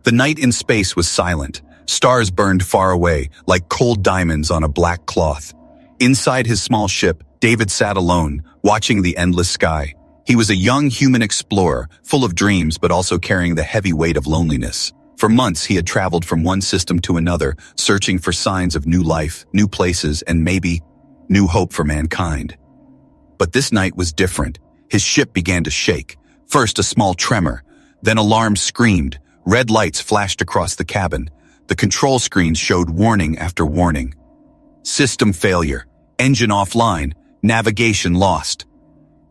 The night in space was silent. Stars burned far away, like cold diamonds on a black cloth. Inside his small ship, David sat alone, watching the endless sky. He was a young human explorer, full of dreams but also carrying the heavy weight of loneliness. For months he had traveled from one system to another, searching for signs of new life, new places, and maybe new hope for mankind. But this night was different. His ship began to shake. First a small tremor, then alarms screamed. Red lights flashed across the cabin. The control screens showed warning after warning. System failure, engine offline, navigation lost.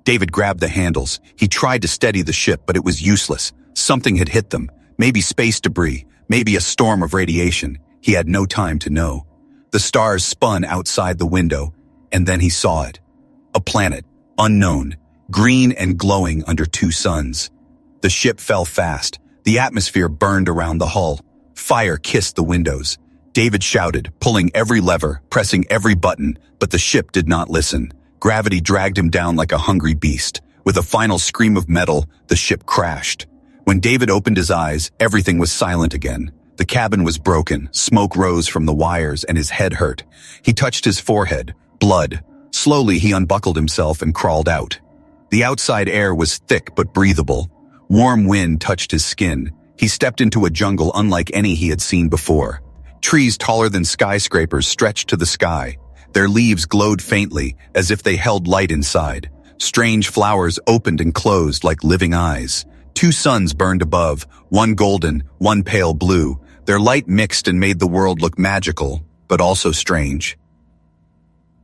David grabbed the handles. He tried to steady the ship, but it was useless. Something had hit them. Maybe space debris, maybe a storm of radiation. He had no time to know. The stars spun outside the window, and then he saw it. A planet, unknown, green and glowing under two suns. The ship fell fast. The atmosphere burned around the hull. Fire kissed the windows. David shouted, pulling every lever, pressing every button, but the ship did not listen. Gravity dragged him down like a hungry beast. With a final scream of metal, the ship crashed. When David opened his eyes, everything was silent again. The cabin was broken, smoke rose from the wires, and his head hurt. He touched his forehead, blood. Slowly he unbuckled himself and crawled out. The outside air was thick but breathable. Warm wind touched his skin. He stepped into a jungle unlike any he had seen before. Trees taller than skyscrapers stretched to the sky. Their leaves glowed faintly, as if they held light inside. Strange flowers opened and closed like living eyes. Two suns burned above, one golden, one pale blue. Their light mixed and made the world look magical, but also strange.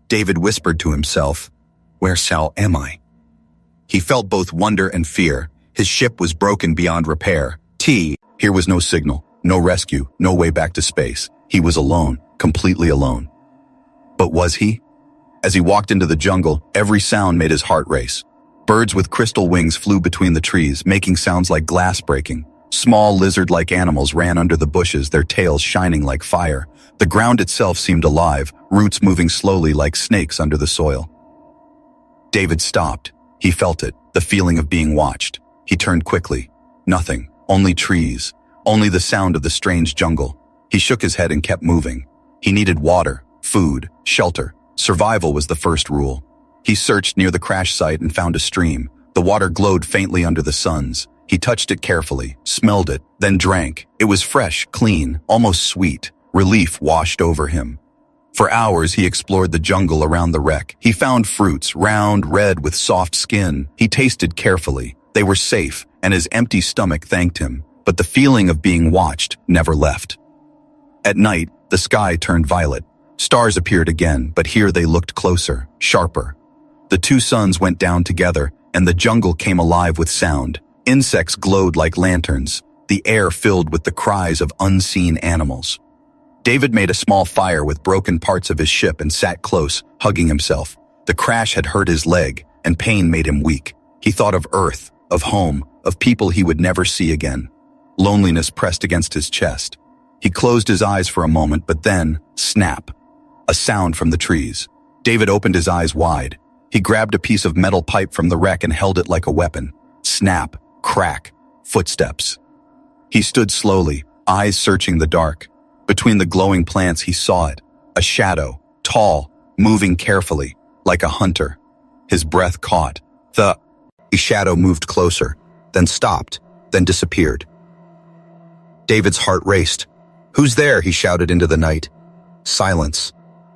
David whispered to himself, "Where am I?" He felt both wonder and fear. His ship was broken beyond repair. Here was no signal, no rescue, no way back to space. He was alone, completely alone. But was he? As he walked into the jungle, every sound made his heart race. Birds with crystal wings flew between the trees, making sounds like glass breaking. Small lizard-like animals ran under the bushes, their tails shining like fire. The ground itself seemed alive, roots moving slowly like snakes under the soil. David stopped. He felt it, the feeling of being watched. He turned quickly. Nothing, only trees, only the sound of the strange jungle. He shook his head and kept moving. He needed water, food, shelter. Survival was the first rule. He searched near the crash site and found a stream. The water glowed faintly under the suns. He touched it carefully, smelled it, then drank. It was fresh, clean, almost sweet. Relief washed over him. For hours he explored the jungle around the wreck. He found fruits, round, red, with soft skin. He tasted carefully. They were safe, and his empty stomach thanked him. But the feeling of being watched never left. At night, the sky turned violet. Stars appeared again, but here they looked closer, sharper. The two suns went down together, and the jungle came alive with sound. Insects glowed like lanterns, the air filled with the cries of unseen animals. David made a small fire with broken parts of his ship and sat close, hugging himself. The crash had hurt his leg, and pain made him weak. He thought of Earth, of home, of people he would never see again. Loneliness pressed against his chest. He closed his eyes for a moment, but then, snap. A sound from the trees. David opened his eyes wide. He grabbed a piece of metal pipe from the wreck and held it like a weapon. Snap, crack, footsteps. He stood slowly, eyes searching the dark. Between the glowing plants he saw it. A shadow, tall, moving carefully, like a hunter. His breath caught. The shadow moved closer, then stopped, then disappeared. David's heart raced. "Who's there?" he shouted into the night. Silence.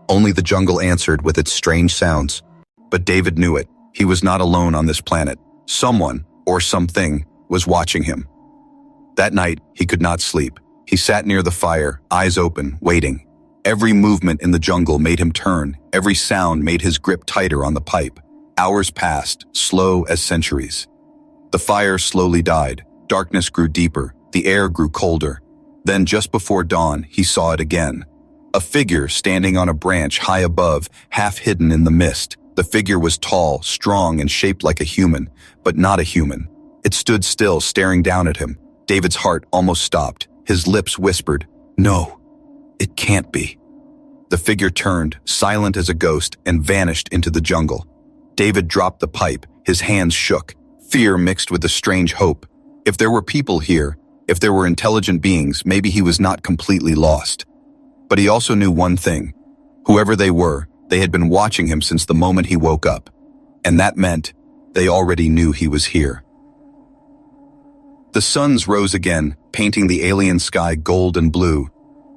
Only the jungle answered with its strange sounds. But David knew it. He was not alone on this planet. Someone, or something, was watching him. That night, he could not sleep. He sat near the fire, eyes open, waiting. Every movement in the jungle made him turn. Every sound made his grip tighter on the pipe. Hours passed, slow as centuries. The fire slowly died. Darkness grew deeper. The air grew colder. Then, just before dawn, he saw it again. A figure standing on a branch high above, half hidden in the mist. The figure was tall, strong, and shaped like a human, but not a human. It stood still, staring down at him. David's heart almost stopped. His lips whispered, "No, it can't be." The figure turned, silent as a ghost, and vanished into the jungle. David dropped the pipe. His hands shook. Fear mixed with a strange hope. If there were people here, If there were intelligent beings, maybe he was not completely lost. But he also knew one thing. Whoever they were, they had been watching him since the moment he woke up. And that meant they already knew he was here. The suns rose again, painting the alien sky gold and blue.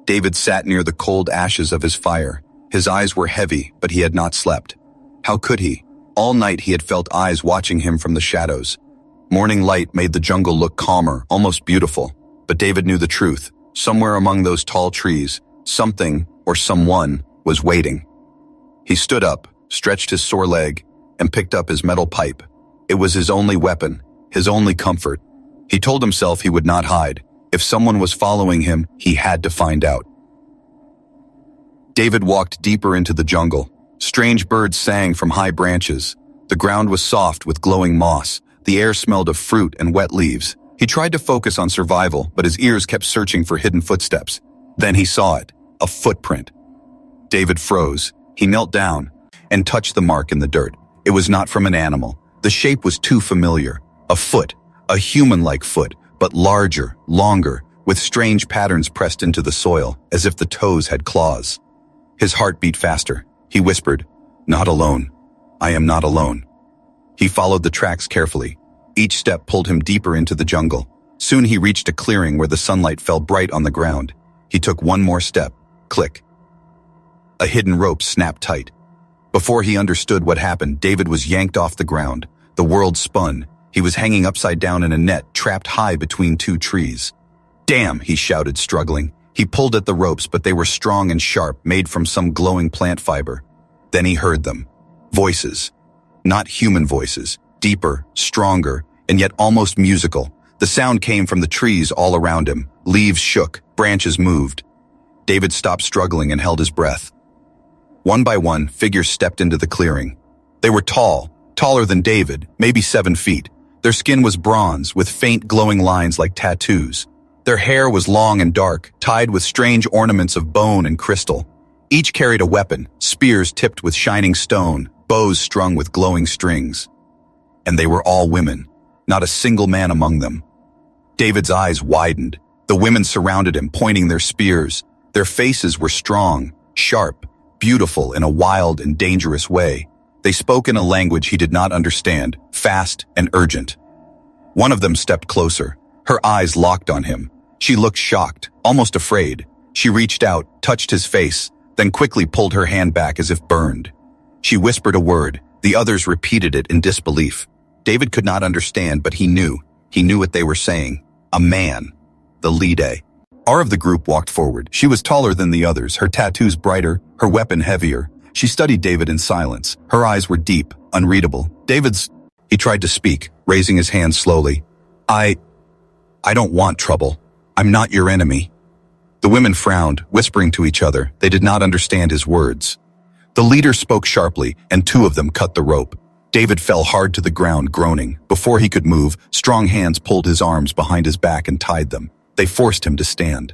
David sat near the cold ashes of his fire. His eyes were heavy, but he had not slept. How could he? All night he had felt eyes watching him from the shadows. Morning light made the jungle look calmer, almost beautiful. But David knew the truth. Somewhere among those tall trees, something or someone was waiting. He stood up, stretched his sore leg, and picked up his metal pipe. It was his only weapon, his only comfort. He told himself he would not hide. If someone was following him, he had to find out. David walked deeper into the jungle. Strange birds sang from high branches. The ground was soft with glowing moss. The air smelled of fruit and wet leaves. He tried to focus on survival, but his ears kept searching for hidden footsteps. Then he saw it, a footprint. David froze. He knelt down and touched the mark in the dirt. It was not from an animal. The shape was too familiar. A foot, a human-like foot, but larger, longer, with strange patterns pressed into the soil, as if the toes had claws. His heart beat faster. He whispered, "Not alone. I am not alone." He followed the tracks carefully. Each step pulled him deeper into the jungle. Soon he reached a clearing where the sunlight fell bright on the ground. He took one more step. Click. A hidden rope snapped tight. Before he understood what happened, David was yanked off the ground. The world spun. He was hanging upside down in a net, trapped high between two trees. "Damn!" he shouted, struggling. He pulled at the ropes, but they were strong and sharp, made from some glowing plant fiber. Then he heard them. Voices. Not human voices. Deeper, stronger, and yet almost musical. The sound came from the trees all around him. Leaves shook, branches moved. David stopped struggling and held his breath. One by one, figures stepped into the clearing. They were tall, taller than David, maybe 7 feet. Their skin was bronze, with faint glowing lines like tattoos. Their hair was long and dark, tied with strange ornaments of bone and crystal. Each carried a weapon, spears tipped with shining stone, bows strung with glowing strings. And they were all women, not a single man among them. David's eyes widened. The women surrounded him, pointing their spears. Their faces were strong, sharp, beautiful in a wild and dangerous way. They spoke in a language he did not understand, fast and urgent. One of them stepped closer. Her eyes locked on him. She looked shocked, almost afraid. She reached out, touched his face, then quickly pulled her hand back as if burned. She whispered a word. The others repeated it in disbelief. David could not understand, but he knew. He knew what they were saying. A man. The lead. R of the group walked forward. She was taller than the others, her tattoos brighter, her weapon heavier. She studied David in silence. Her eyes were deep, unreadable. He tried to speak, raising his hand slowly. I don't want trouble. I'm not your enemy." The women frowned, whispering to each other. They did not understand his words. The leader spoke sharply, and 2 of them cut the rope. David fell hard to the ground, groaning. Before he could move, strong hands pulled his arms behind his back and tied them. They forced him to stand.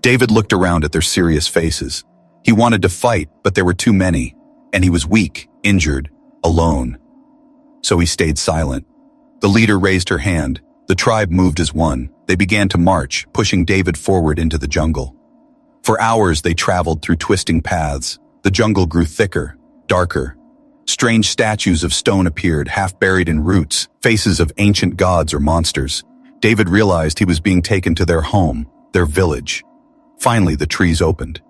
David looked around at their serious faces. He wanted to fight, but there were too many, and he was weak, injured, alone. So he stayed silent. The leader raised her hand. The tribe moved as one. They began to march, pushing David forward into the jungle. For hours they traveled through twisting paths. The jungle grew thicker, darker. Strange statues of stone appeared, half buried in roots, faces of ancient gods or monsters. David realized he was being taken to their home, their village. Finally, the trees opened.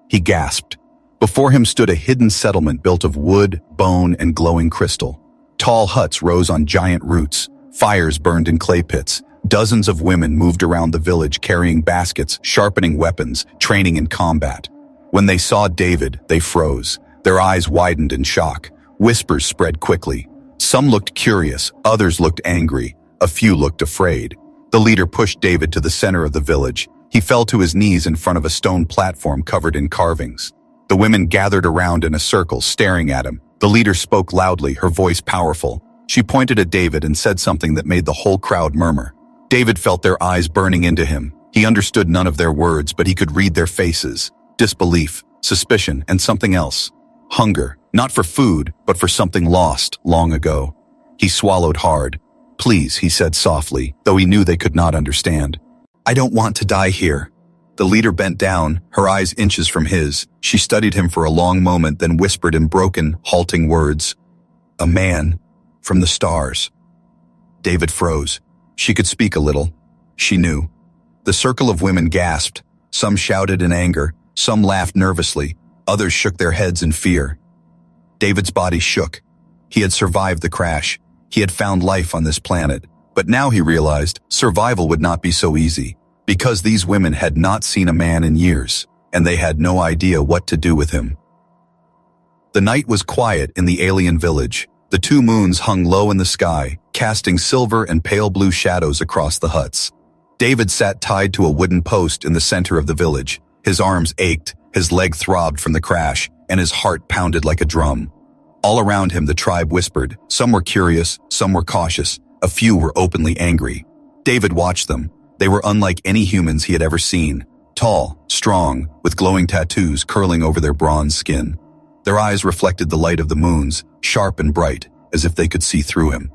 He gasped. Before him stood a hidden settlement built of wood, bone, and glowing crystal. Tall huts rose on giant roots. Fires burned in clay pits. Dozens of women moved around the village carrying baskets, sharpening weapons, training in combat. When they saw David, they froze. Their eyes widened in shock. Whispers spread quickly. Some looked curious, others looked angry. A few looked afraid. The leader pushed David to the center of the village. He fell to his knees in front of a stone platform covered in carvings. The women gathered around in a circle, staring at him. The leader spoke loudly, her voice powerful. She pointed at David and said something that made the whole crowd murmur. David felt their eyes burning into him. He understood none of their words, but he could read their faces. Disbelief, suspicion, and something else. Hunger, not for food, but for something lost long ago. He swallowed hard. "Please," he said softly, though he knew they could not understand. I don't want to die here. The leader bent down, her eyes inches from his. She studied him for a long moment, then whispered in broken, halting words. A man from the stars. David froze. She could speak a little. She knew. The circle of women gasped. Some shouted in anger. Some laughed nervously. Others shook their heads in fear. David's body shook. He had survived the crash. He had found life on this planet. But now he realized survival would not be so easy, because these women had not seen a man in years, and they had no idea what to do with him. The night was quiet in the alien village. The two moons hung low in the sky, casting silver and pale blue shadows across the huts. David sat tied to a wooden post in the center of the village. His arms ached, his leg throbbed from the crash, and his heart pounded like a drum. All around him the tribe whispered. Some were curious, some were cautious. A few were openly angry. David watched them. They were unlike any humans he had ever seen. Tall, strong, with glowing tattoos curling over their bronze skin. Their eyes reflected the light of the moons, sharp and bright, as if they could see through him.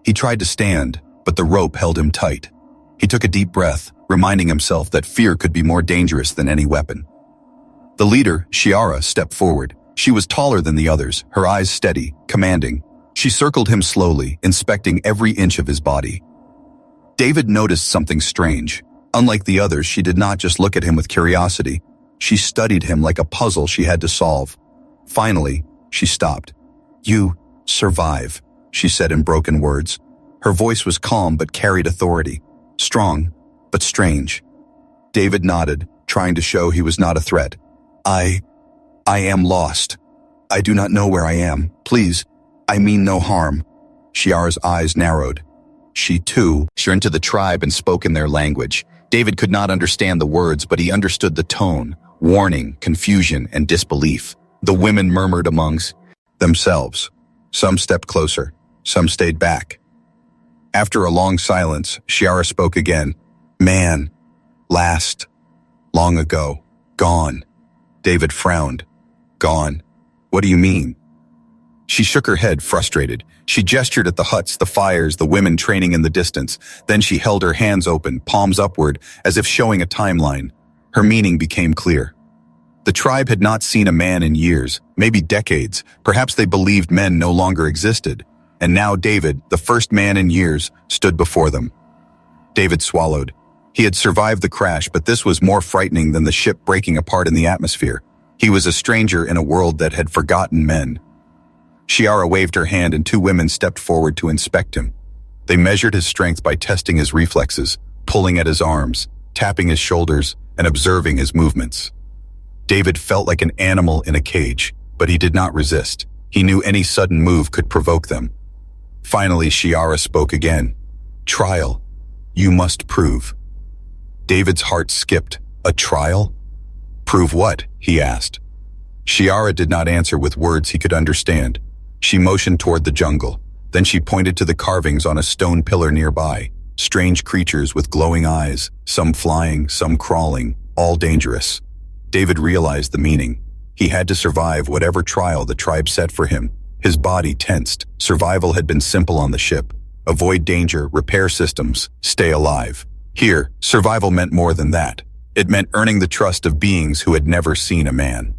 He tried to stand, but the rope held him tight. He took a deep breath, reminding himself that fear could be more dangerous than any weapon. The leader, Shiara, stepped forward. She was taller than the others, her eyes steady, commanding. She circled him slowly, inspecting every inch of his body. David noticed something strange. Unlike the others, she did not just look at him with curiosity. She studied him like a puzzle she had to solve. Finally, she stopped. You survive, she said in broken words. Her voice was calm but carried authority. Strong, but strange. David nodded, trying to show he was not a threat. I am lost. I do not know where I am. Please, I mean no harm. Shiara's eyes narrowed. She, too, turned to the tribe and spoke in their language. David could not understand the words, but he understood the tone, warning, confusion, and disbelief. The women murmured amongst themselves. Some stepped closer. Some stayed back. After a long silence, Shiara spoke again. Man. Last. Long ago. Gone. David frowned. Gone. What do you mean? She shook her head, frustrated. She gestured at the huts, the fires, the women training in the distance. Then she held her hands open, palms upward, as if showing a timeline. Her meaning became clear. The tribe had not seen a man in years, maybe decades. Perhaps they believed men no longer existed. And now David, the first man in years, stood before them. David swallowed. He had survived the crash, but this was more frightening than the ship breaking apart in the atmosphere. He was a stranger in a world that had forgotten men. Shiara waved her hand and two women stepped forward to inspect him. They measured his strength by testing his reflexes, pulling at his arms, tapping his shoulders, and observing his movements. David felt like an animal in a cage, but he did not resist. He knew any sudden move could provoke them. Finally, Shiara spoke again. Trial. You must prove. David's heart skipped. A trial? Prove what? He asked. Shiara did not answer with words he could understand. She motioned toward the jungle. Then she pointed to the carvings on a stone pillar nearby. Strange creatures with glowing eyes, some flying, some crawling, all dangerous. David realized the meaning. He had to survive whatever trial the tribe set for him. His body tensed. Survival had been simple on the ship. Avoid danger, repair systems, stay alive. Here, survival meant more than that. It meant earning the trust of beings who had never seen a man.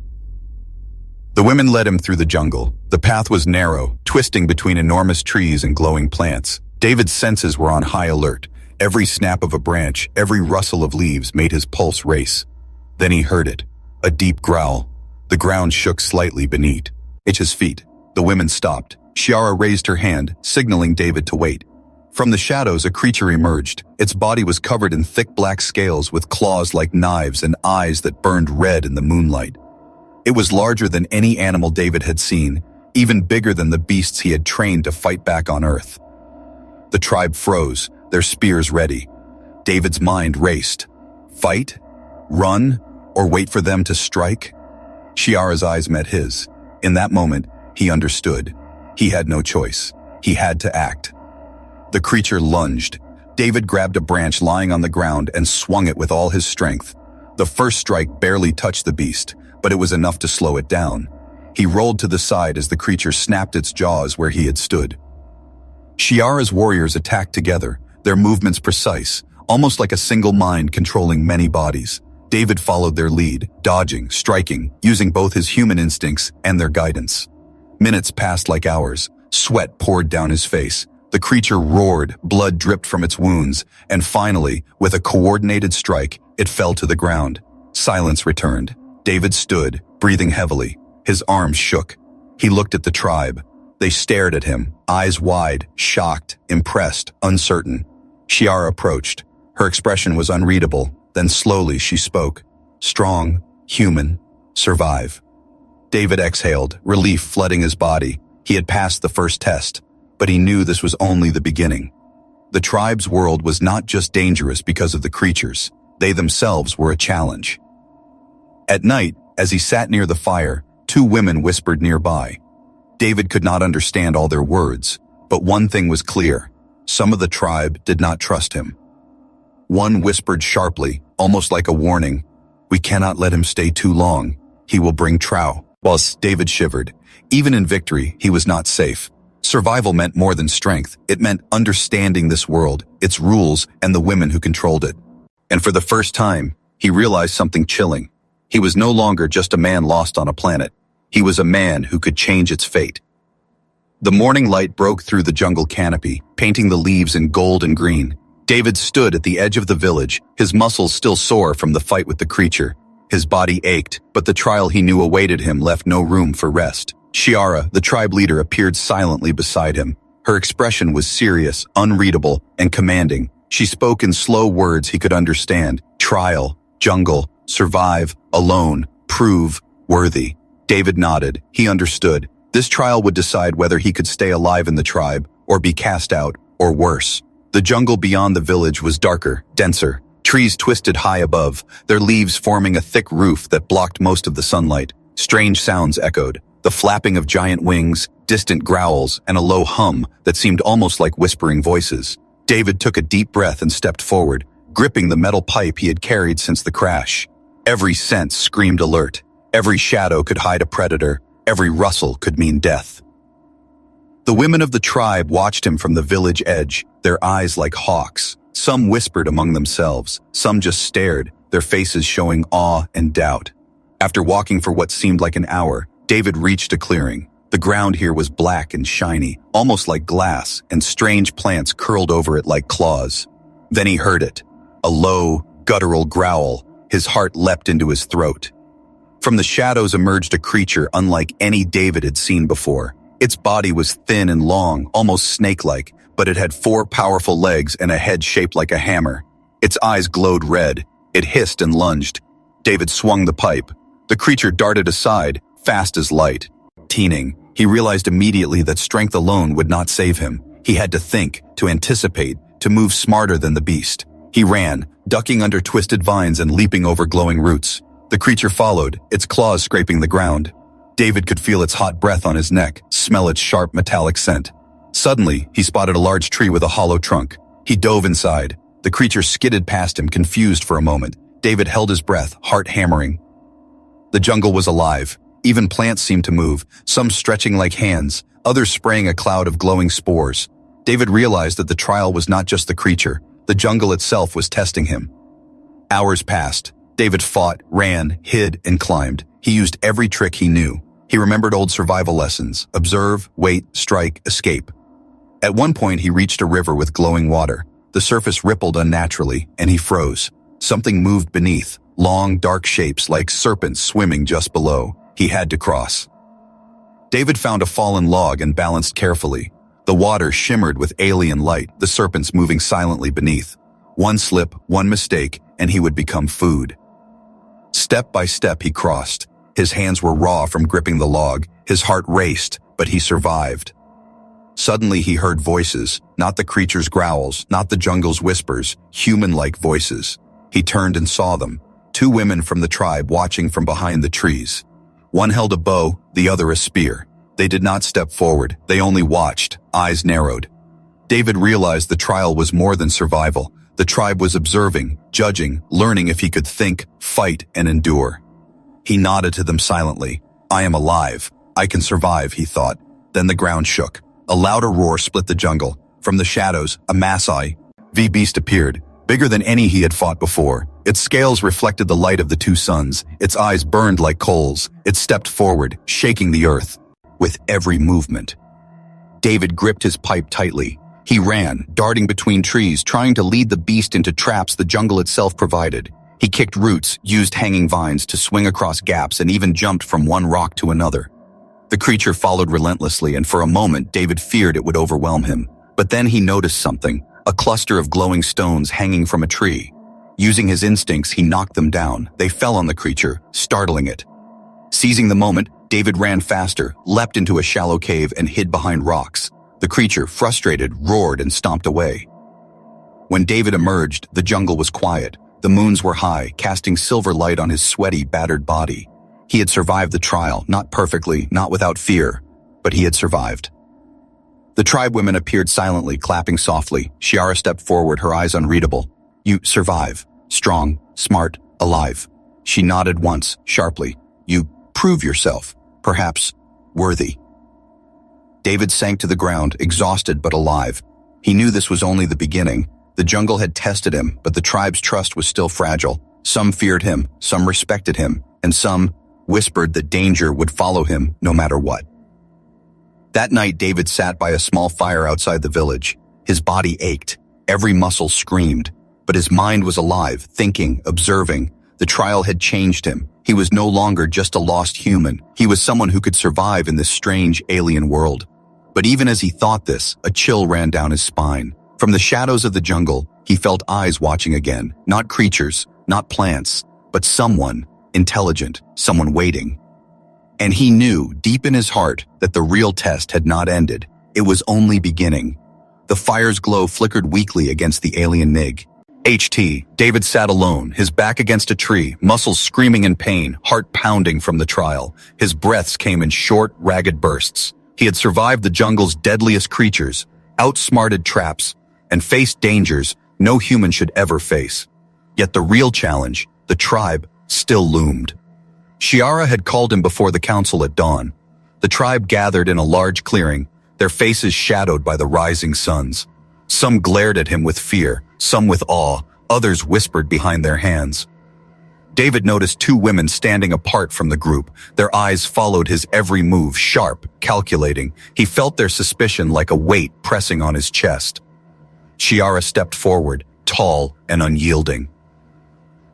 The women led him through the jungle. The path was narrow, twisting between enormous trees and glowing plants. David's senses were on high alert. Every snap of a branch, every rustle of leaves made his pulse race. Then he heard it, a deep growl. The ground shook slightly beneath his feet. The women stopped. Shiara raised her hand, signaling David to wait. From the shadows, a creature emerged. Its body was covered in thick black scales with claws like knives and eyes that burned red in the moonlight. It was larger than any animal David had seen, even bigger than the beasts he had trained to fight back on Earth. The tribe froze, their spears ready. David's mind raced. Fight? Run? Or wait for them to strike? Shiara's eyes met his. In that moment, he understood. He had no choice. He had to act. The creature lunged. David grabbed a branch lying on the ground and swung it with all his strength. The first strike barely touched the beast, but it was enough to slow it down. He rolled to the side as the creature snapped its jaws where he had stood. Shiara's warriors attacked together, their movements precise, almost like a single mind controlling many bodies. David followed their lead, dodging, striking, using both his human instincts and their guidance. Minutes passed like hours. Sweat poured down his face. The creature roared, blood dripped from its wounds, and finally, with a coordinated strike, it fell to the ground. Silence returned. David stood, breathing heavily. His arms shook. He looked at the tribe. They stared at him, eyes wide, shocked, impressed, uncertain. Shiara approached. Her expression was unreadable. Then slowly she spoke. Strong, human, survive. David exhaled, relief flooding his body. He had passed the first test, but he knew this was only the beginning. The tribe's world was not just dangerous because of the creatures. They themselves were a challenge. At night, as he sat near the fire, two women whispered nearby. David could not understand all their words, but one thing was clear. Some of the tribe did not trust him. One whispered sharply, almost like a warning, "We cannot let him stay too long. He will bring trow." Whilst David shivered, even in victory, he was not safe. Survival meant more than strength. It meant understanding this world, its rules, and the women who controlled it. And for the first time, he realized something chilling. He was no longer just a man lost on a planet. He was a man who could change its fate. The morning light broke through the jungle canopy, painting the leaves in gold and green. David stood at the edge of the village, his muscles still sore from the fight with the creature. His body ached, but the trial he knew awaited him left no room for rest. Shiara, the tribe leader, appeared silently beside him. Her expression was serious, unreadable, and commanding. She spoke in slow words he could understand. Trial, jungle, survive, alone, prove, worthy. David nodded. He understood. This trial would decide whether he could stay alive in the tribe, or be cast out, or worse. The jungle beyond the village was darker, denser. Trees twisted high above, their leaves forming a thick roof that blocked most of the sunlight. Strange sounds echoed. The flapping of giant wings, distant growls, and a low hum that seemed almost like whispering voices. David took a deep breath and stepped forward, gripping the metal pipe he had carried since the crash. Every sense screamed alert. Every shadow could hide a predator. Every rustle could mean death. The women of the tribe watched him from the village edge, their eyes like hawks. Some whispered among themselves, some just stared, their faces showing awe and doubt. After walking for what seemed like an hour, David reached a clearing. The ground here was black and shiny, almost like glass, and strange plants curled over it like claws. Then he heard it, a low, guttural growl. His heart leapt into his throat. From the shadows emerged a creature unlike any David had seen before. Its body was thin and long, almost snake-like, but it had 4 powerful legs and a head shaped like a hammer. Its eyes glowed red. It hissed and lunged. David swung the pipe. The creature darted aside, fast as light. Teening, he realized immediately that strength alone would not save him. He had to think, to anticipate, to move smarter than the beast. He ran, ducking under twisted vines and leaping over glowing roots. The creature followed, its claws scraping the ground. David could feel its hot breath on his neck, smell its sharp metallic scent. Suddenly, he spotted a large tree with a hollow trunk. He dove inside. The creature skidded past him, confused for a moment. David held his breath, heart hammering. The jungle was alive. Even plants seemed to move, some stretching like hands, others spraying a cloud of glowing spores. David realized that the trial was not just the creature. The jungle itself was testing him. Hours passed. David fought, ran, hid, and climbed. He used every trick he knew. He remembered old survival lessons: observe, wait, strike, escape. At one point, he reached a river with glowing water. The surface rippled unnaturally, and he froze. Something moved beneath, long, dark shapes like serpents swimming just below. He had to cross. David found a fallen log and balanced carefully. The water shimmered with alien light, the serpents moving silently beneath. One slip, one mistake, and he would become food. Step by step, he crossed. His hands were raw from gripping the log. His heart raced, but he survived. Suddenly, he heard voices, not the creature's growls, not the jungle's whispers, human-like voices. He turned and saw them, 2 women from the tribe watching from behind the trees. One held a bow, the other a spear. They did not step forward, they only watched, eyes narrowed. David realized the trial was more than survival. The tribe was observing, judging, learning if he could think, fight, and endure. He nodded to them silently. I am alive. I can survive, he thought. Then the ground shook. A louder roar split the jungle. From the shadows, a Maasai beast appeared. bigger than any he had fought before. Its scales reflected the light of the two suns. Its eyes burned like coals. It stepped forward, shaking the earth with every movement. David gripped his pipe tightly. He ran, darting between trees, trying to lead the beast into traps the jungle itself provided. He kicked roots, used hanging vines to swing across gaps, and even jumped from one rock to another. The creature followed relentlessly, and for a moment David feared it would overwhelm him. But then he noticed something, a cluster of glowing stones hanging from a tree. Using his instincts, he knocked them down. They fell on the creature, startling it. Seizing the moment, David ran faster, leapt into a shallow cave, and hid behind rocks. The creature, frustrated, roared and stomped away. When David emerged, the jungle was quiet. The moons were high, casting silver light on his sweaty, battered body. He had survived the trial, not perfectly, not without fear, but he had survived. The tribe women appeared silently, clapping softly. Shiara stepped forward, her eyes unreadable. "You survive. Strong, smart, alive." She nodded once, sharply. "You prove yourself. Perhaps worthy." David sank to the ground, exhausted but alive. He knew this was only the beginning. The jungle had tested him, but the tribe's trust was still fragile. Some feared him, some respected him, and some whispered that danger would follow him no matter what. That night, David sat by a small fire outside the village. His body ached. Every muscle screamed. But his mind was alive, thinking, observing. The trial had changed him. He was no longer just a lost human. He was someone who could survive in this strange alien world. But even as he thought this, a chill ran down his spine. From the shadows of the jungle, he felt eyes watching again. Not creatures, not plants, but someone intelligent, someone waiting. And he knew, deep in his heart, that the real test had not ended. It was only beginning. The fire's glow flickered weakly against the alien nig. David sat alone, his back against a tree, muscles screaming in pain, heart pounding from the trial. His breaths came in short, ragged bursts. He had survived the jungle's deadliest creatures, outsmarted traps, and faced dangers no human should ever face. Yet the real challenge, the tribe, still loomed. Shiara had called him before the council at dawn. The tribe gathered in a large clearing, their faces shadowed by the rising suns. Some glared at him with fear, some with awe, others whispered behind their hands. David noticed two women standing apart from the group. Their eyes followed his every move, sharp, calculating. He felt their suspicion like a weight pressing on his chest. Shiara stepped forward, tall and unyielding.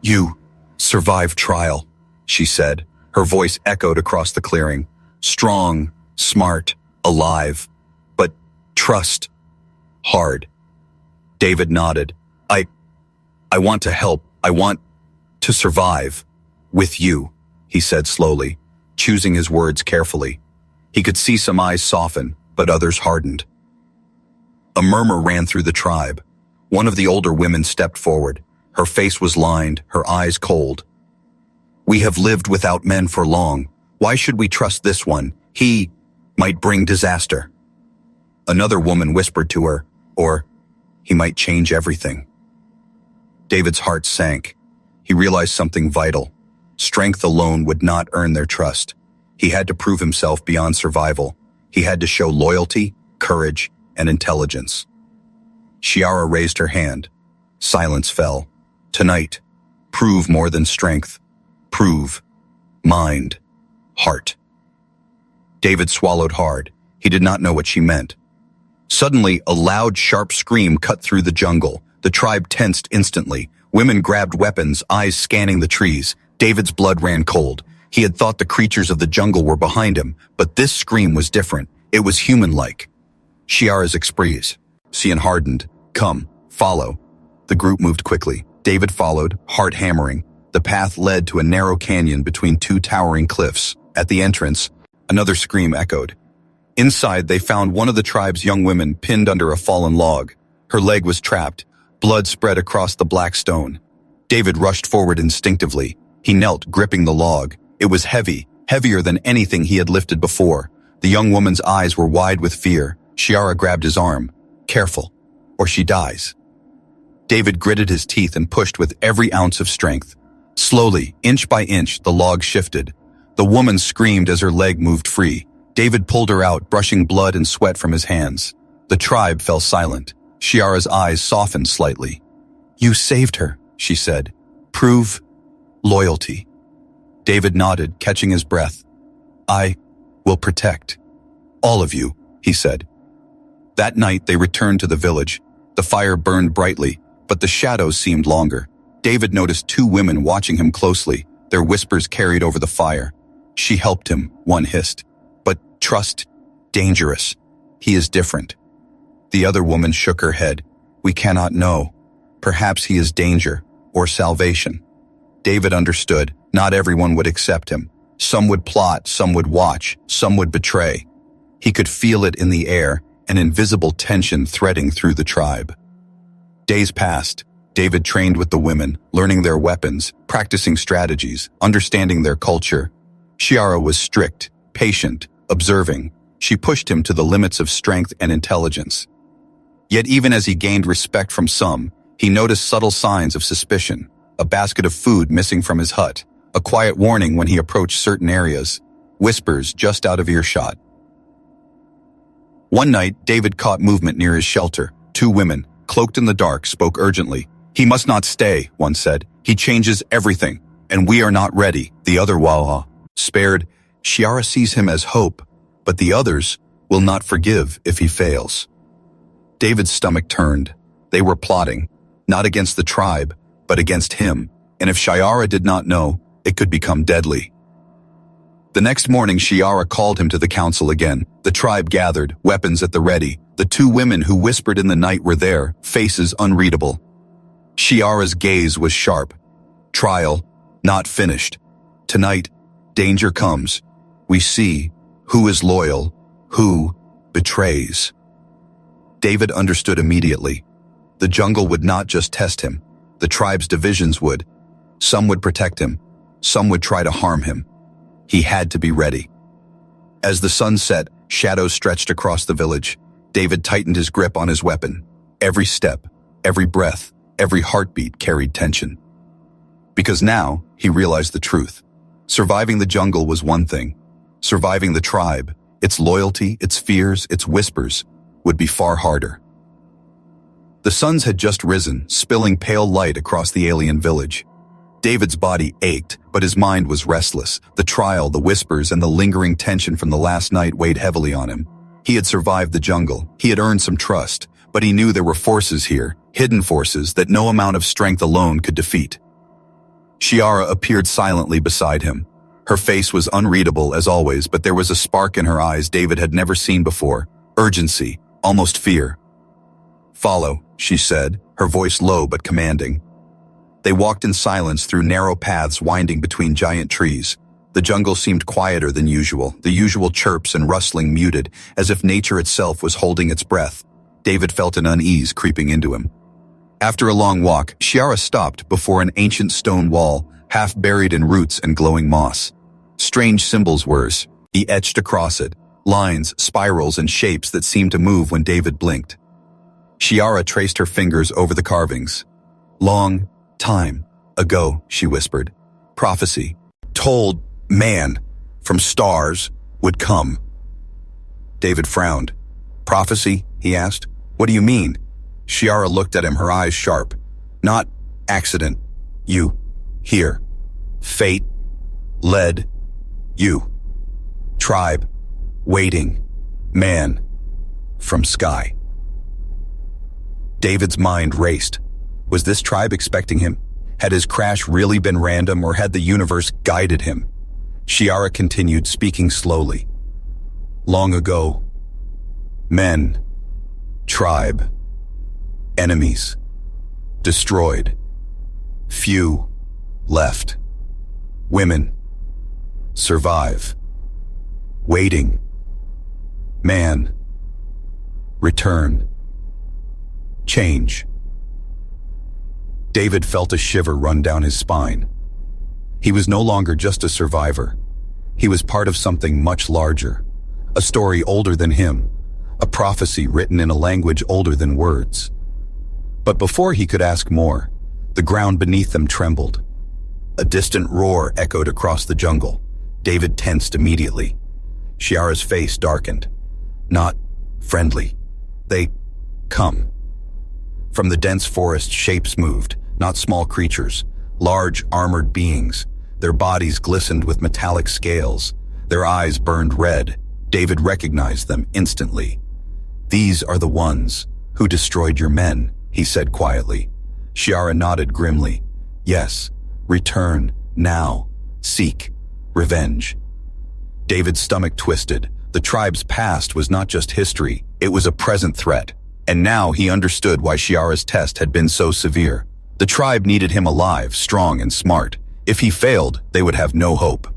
"You survived trial," she said. Her voice echoed across the clearing. Strong, smart, alive, but trust, hard. David nodded. I want to help. I want to survive. With you," he said slowly, choosing his words carefully. He could see some eyes soften, but others hardened. A murmur ran through the tribe. One of the older women stepped forward. Her face was lined, her eyes cold. "We have lived without men for long. Why should we trust this one? He might bring disaster." Another woman whispered to her, "Or he might change everything." David's heart sank. He realized something vital. Strength alone would not earn their trust. He had to prove himself beyond survival. He had to show loyalty, courage, and intelligence. Shiara raised her hand. Silence fell. "Tonight, prove more than strength. Prove mind, heart." David swallowed hard. He did not know what she meant. Suddenly, a loud, sharp scream cut through the jungle. The tribe tensed instantly. Women grabbed weapons, eyes scanning the trees. David's blood ran cold. He had thought the creatures of the jungle were behind him, but this scream was different. It was human-like. Shiara's expression hardened. "Come, follow." The group moved quickly. David followed, heart hammering. The path led to a narrow canyon between two towering cliffs. At the entrance, another scream echoed. Inside, they found one of the tribe's young women pinned under a fallen log. Her leg was trapped. Blood spread across the black stone. David rushed forward instinctively. He knelt, gripping the log. It was heavy, heavier than anything he had lifted before. The young woman's eyes were wide with fear. Shiara grabbed his arm. "Careful, or she dies." David gritted his teeth and pushed with every ounce of strength. Slowly, inch by inch, the log shifted. The woman screamed as her leg moved free. David pulled her out, brushing blood and sweat from his hands. The tribe fell silent. Shiara's eyes softened slightly. You saved her, she said. Prove loyalty. David nodded, catching his breath. I will protect all of you, he said. That night they returned to the village. The fire burned brightly, but the shadows seemed longer. David noticed two women watching him closely, their whispers carried over the fire. She helped him, one hissed. But trust, dangerous. He is different. The other woman shook her head. We cannot know. Perhaps he is danger, or salvation. David understood. Not everyone would accept him. Some would plot, some would watch, some would betray. He could feel it in the air, an invisible tension threading through the tribe. Days passed. David trained with the women, learning their weapons, practicing strategies, understanding their culture. Shiara was strict, patient, observing. She pushed him to the limits of strength and intelligence. Yet even as he gained respect from some, he noticed subtle signs of suspicion, a basket of food missing from his hut, a quiet warning when he approached certain areas, whispers just out of earshot. One night, David caught movement near his shelter. Two women, cloaked in the dark, spoke urgently. He must not stay, one said. He changes everything, and we are not ready, the other Wawa. Spared, Shiara sees him as hope, but the others will not forgive if he fails. David's stomach turned. They were plotting, not against the tribe, but against him, and if Shiara did not know, it could become deadly. The next morning, Shiara called him to the council again. The tribe gathered, weapons at the ready. The two women who whispered in the night were there, faces unreadable. Shiara's gaze was sharp. Trial, not finished. Tonight, danger comes. We see who is loyal, who betrays. David understood immediately. The jungle would not just test him. The tribe's divisions would. Some would protect him. Some would try to harm him. He had to be ready. As the sun set, shadows stretched across the village. David tightened his grip on his weapon. Every step, every breath, every heartbeat carried tension. Because now, he realized the truth. Surviving the jungle was one thing. Surviving the tribe, its loyalty, its fears, its whispers, would be far harder. The suns had just risen, spilling pale light across the alien village. David's body ached, but his mind was restless. The trial, the whispers, and the lingering tension from the last night weighed heavily on him. He had survived the jungle. He had earned some trust, but he knew there were forces here, hidden forces that no amount of strength alone could defeat. Shiara appeared silently beside him. Her face was unreadable as always, but there was a spark in her eyes David had never seen before. Urgency, almost fear. Follow, she said, her voice low but commanding. They walked in silence through narrow paths winding between giant trees. The jungle seemed quieter than usual, the usual chirps and rustling muted, as if nature itself was holding its breath. David felt an unease creeping into him. After a long walk, Shiara stopped before an ancient stone wall, half buried in roots and glowing moss. Strange symbols were etched across it, lines, spirals, and shapes that seemed to move when David blinked. Shiara traced her fingers over the carvings. Long time ago, she whispered. Prophecy, told man from stars would come. David frowned. Prophecy? He asked. What do you mean? Shiara looked at him, her eyes sharp. Not accident. You. Here. Fate. Led. You. Tribe. Waiting. Man. From sky. David's mind raced. Was this tribe expecting him? Had his crash really been random, or had the universe guided him? Shiara continued, speaking slowly. Long ago. Men. Tribe. Enemies. Destroyed. Few. Left. Women. Survive. Waiting. Man. Return. Change. David felt a shiver run down his spine. He was no longer just a survivor. He was part of something much larger. A story older than him. A prophecy written in a language older than words. But before he could ask more, the ground beneath them trembled. A distant roar echoed across the jungle. David tensed immediately. Shiara's face darkened. Not friendly. They come. From the dense forest, shapes moved, not small creatures, large armored beings. Their bodies glistened with metallic scales. Their eyes burned red. David recognized them instantly. "These are the ones who destroyed your men," he said quietly. Shiara nodded grimly. "Yes, return, now, seek, revenge." David's stomach twisted. The tribe's past was not just history, it was a present threat. And now he understood why Shiara's test had been so severe. The tribe needed him alive, strong and smart. If he failed, they would have no hope.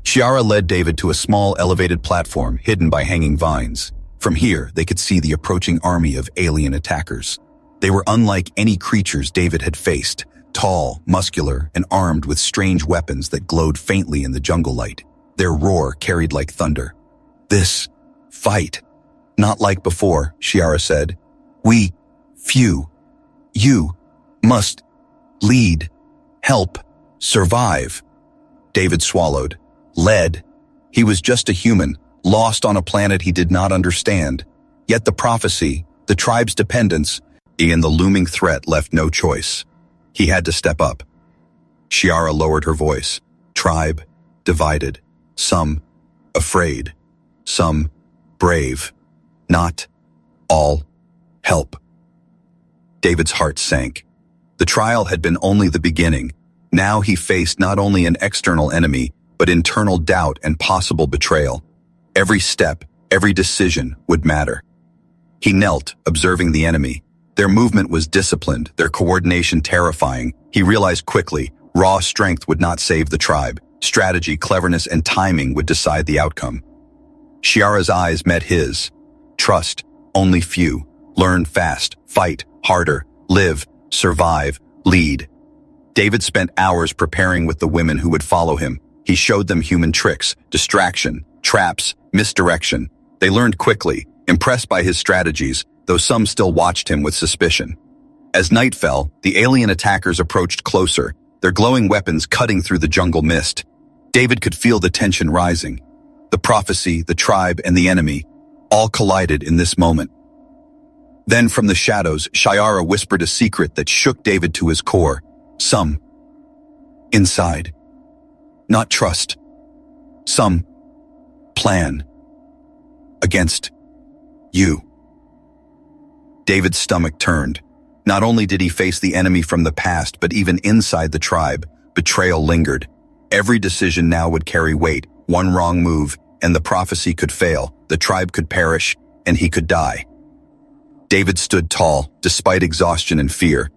Shiara led David to a small elevated platform hidden by hanging vines. From here, they could see the approaching army of alien attackers. They were unlike any creatures David had faced, tall, muscular, and armed with strange weapons that glowed faintly in the jungle light. Their roar carried like thunder. "This fight. Not like before," Shiara said. You must lead, help, survive." David swallowed. Led. He was just a human, lost on a planet he did not understand. Yet the prophecy, the tribe's dependence, and the looming threat left no choice. He had to step up. Shiara lowered her voice. Tribe, divided. Some afraid. Some brave. Not all help. David's heart sank. The trial had been only the beginning. Now he faced not only an external enemy, but internal doubt and possible betrayal. Every step, every decision would matter. He knelt, observing the enemy. Their movement was disciplined, their coordination terrifying. He realized quickly, raw strength would not save the tribe. Strategy, cleverness, and timing would decide the outcome. Shiara's eyes met his. Trust, only few. Learn fast, fight harder, live, survive, lead. David spent hours preparing with the women who would follow him. He showed them human tricks, distraction, traps, misdirection. They learned quickly, impressed by his strategies, though some still watched him with suspicion. As night fell, the alien attackers approached closer, their glowing weapons cutting through the jungle mist. David could feel the tension rising. The prophecy, the tribe, and the enemy, all collided in this moment. Then from the shadows, Shiara whispered a secret that shook David to his core. Some. Inside. Not trust. Some. Plan. Against. You. David's stomach turned. Not only did he face the enemy from the past, but even inside the tribe, betrayal lingered. Every decision now would carry weight. One wrong move, and the prophecy could fail, the tribe could perish, and he could die. David stood tall, despite exhaustion and fear.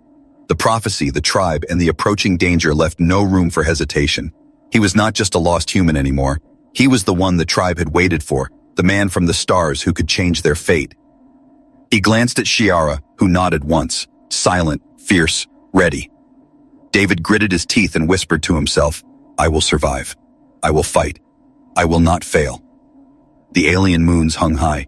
The prophecy, the tribe, and the approaching danger left no room for hesitation. He was not just a lost human anymore. He was the one the tribe had waited for, the man from the stars who could change their fate. He glanced at Shiara, who nodded once, silent, fierce, ready. David gritted his teeth and whispered to himself, I will survive. I will fight. I will not fail. The alien moons hung high,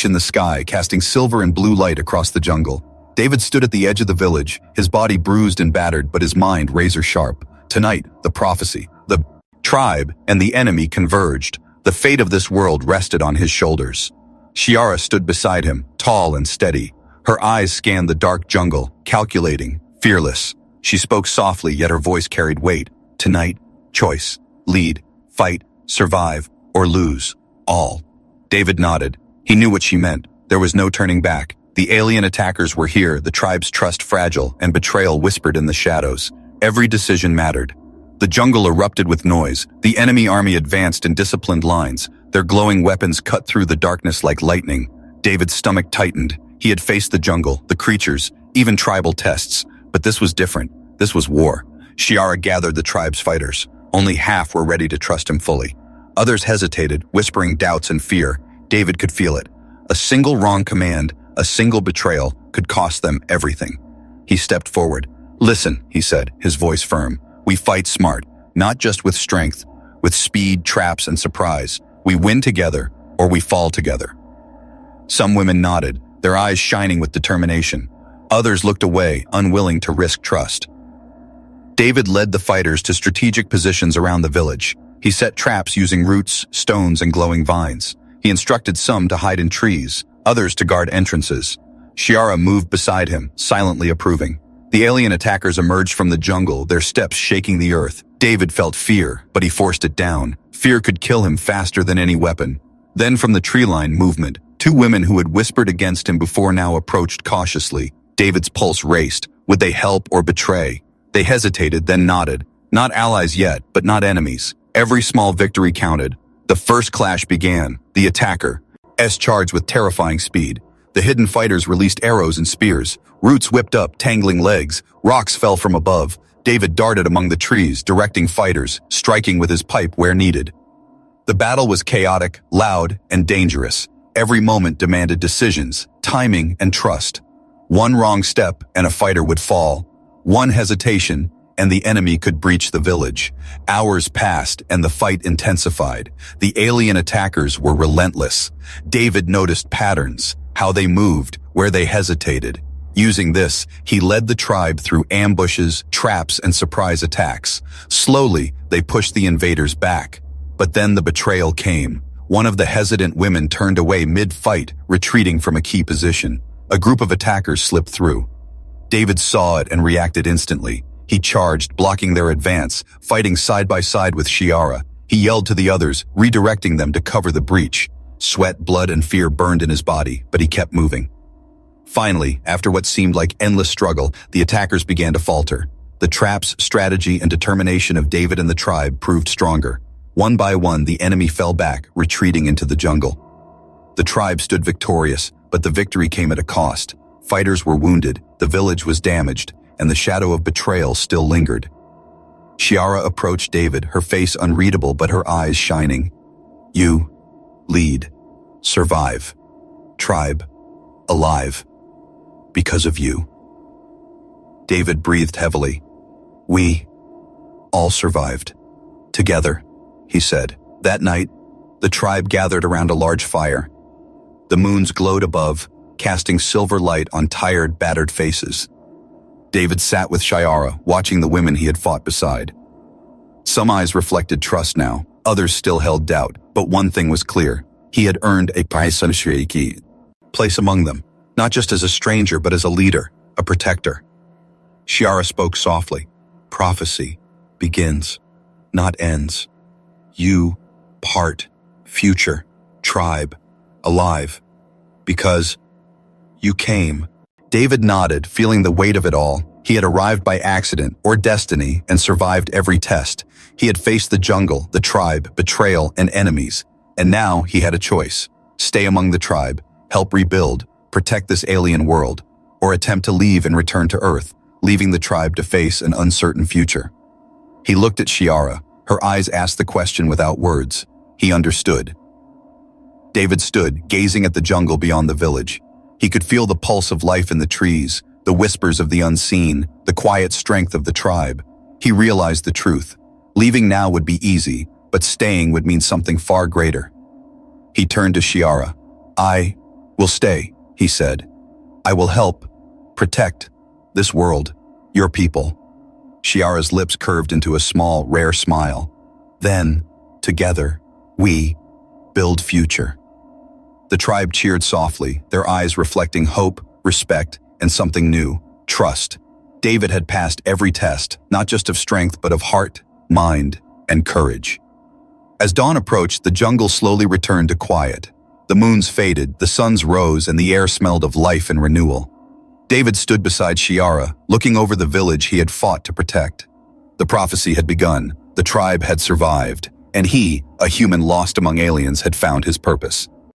in the sky, casting silver and blue light across the jungle. David stood at the edge of the village, his body bruised and battered, but his mind razor sharp. Tonight, the prophecy, the tribe, and the enemy converged. The fate of this world rested on his shoulders. Shiara stood beside him, tall and steady. Her eyes scanned the dark jungle, calculating, fearless. She spoke softly, yet her voice carried weight. Tonight, choice, lead, fight, survive, or lose. All. David nodded. He knew what she meant. There was no turning back. The alien attackers were here, the tribe's trust fragile, and betrayal whispered in the shadows. Every decision mattered. The jungle erupted with noise. The enemy army advanced in disciplined lines. Their glowing weapons cut through the darkness like lightning. David's stomach tightened. He had faced the jungle, the creatures, even tribal tests. But this was different. This was war. Shiara gathered the tribe's fighters. Only half were ready to trust him fully. Others hesitated, whispering doubts and fear. David could feel it. A single wrong command, a single betrayal, could cost them everything. He stepped forward. Listen, he said, his voice firm. We fight smart, not just with strength, with speed, traps, and surprise. We win together, or we fall together. Some women nodded, their eyes shining with determination. Others looked away, unwilling to risk trust. David led the fighters to strategic positions around the village. He set traps using roots, stones, and glowing vines. He instructed some to hide in trees, others to guard entrances. Shiara moved beside him, silently approving. The alien attackers emerged from the jungle, their steps shaking the earth. David felt fear, but he forced it down. Fear could kill him faster than any weapon. Then from the tree line movement, two women who had whispered against him before now approached cautiously. David's pulse raced. Would they help or betray? They hesitated, then nodded. Not allies yet, but not enemies. Every small victory counted. The first clash began. The attacker charged with terrifying speed. The hidden fighters released arrows and spears. Roots whipped up, tangling legs. Rocks fell from above. David darted among the trees, directing fighters, striking with his pipe where needed. The battle was chaotic, loud, and dangerous. Every moment demanded decisions, timing, and trust. One wrong step, and a fighter would fall. One hesitation, and the enemy could breach the village. Hours passed, and the fight intensified. The alien attackers were relentless. David noticed patterns, how they moved, where they hesitated. Using this, he led the tribe through ambushes, traps, and surprise attacks. Slowly, they pushed the invaders back. But then the betrayal came. One of the hesitant women turned away mid-fight, retreating from a key position. A group of attackers slipped through. David saw it and reacted instantly. He charged, blocking their advance, fighting side by side with Shiara. He yelled to the others, redirecting them to cover the breach. Sweat, blood, and fear burned in his body, but he kept moving. Finally, after what seemed like endless struggle, the attackers began to falter. The traps, strategy, and determination of David and the tribe proved stronger. One by one, the enemy fell back, retreating into the jungle. The tribe stood victorious, but the victory came at a cost. Fighters were wounded, the village was damaged, and the shadow of betrayal still lingered. Shiara approached David, her face unreadable but her eyes shining. You lead, survive, tribe, alive, because of you. David breathed heavily. We all survived. Together, he said. That night, the tribe gathered around a large fire. The moons glowed above, casting silver light on tired, battered faces. David sat with Shiara, watching the women he had fought beside. Some eyes reflected trust now, others still held doubt, but one thing was clear. He had earned a place among them, not just as a stranger, but as a leader, a protector. Shiara spoke softly. Prophecy begins, not ends. You, part, future, tribe, alive. Because you came. David nodded, feeling the weight of it all. He had arrived by accident or destiny and survived every test. He had faced the jungle, the tribe, betrayal, and enemies. And now he had a choice. Stay among the tribe, help rebuild, protect this alien world, or attempt to leave and return to Earth, leaving the tribe to face an uncertain future. He looked at Shiara. Her eyes asked the question without words. He understood. David stood, gazing at the jungle beyond the village. He could feel the pulse of life in the trees, the whispers of the unseen, the quiet strength of the tribe. He realized the truth. Leaving now would be easy, but staying would mean something far greater. He turned to Shiara. I will stay, he said. I will help, protect this world, your people. Shiara's lips curved into a small, rare smile. Then, together, we build future. The tribe cheered softly, their eyes reflecting hope, respect, and something new, trust. David had passed every test, not just of strength, but of heart, mind, and courage. As dawn approached, the jungle slowly returned to quiet. The moons faded, the suns rose, and the air smelled of life and renewal. David stood beside Shiara, looking over the village he had fought to protect. The prophecy had begun, the tribe had survived, and he, a human lost among aliens, had found his purpose.